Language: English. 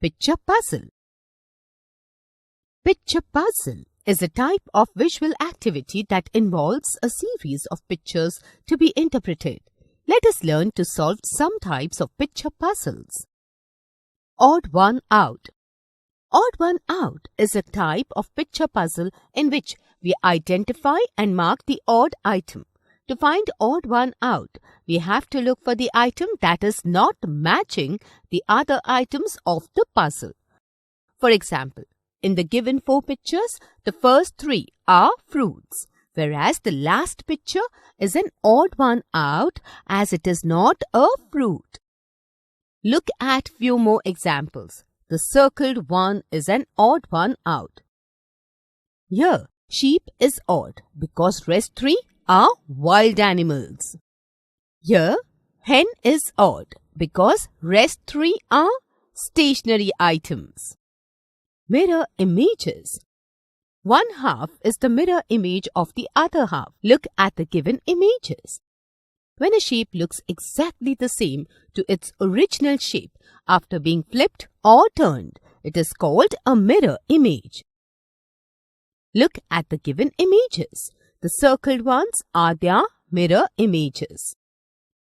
Picture puzzle. Picture puzzle is a type of visual activity that involves a series of pictures to be interpreted. Let us learn to solve some types of picture puzzles. Odd one out. Odd one out is a type of picture puzzle in which we identify and mark the odd item. To find odd one out, we have to look for the item that is not matching the other items of the puzzle. For example, in the given 4 pictures, the first 3 are fruits, whereas the last picture is an odd one out as it is not a fruit. Look at few more examples. The circled one is an odd one out. Here, sheep is odd because rest 3 are wild animals. Here, hen is odd because rest 3 are stationary items. Mirror images. One half is the mirror image of the other half. Look at the given images. When a shape looks exactly the same to its original shape after being flipped or turned, it is called a mirror image. Look at the given images. The circled ones are their mirror images.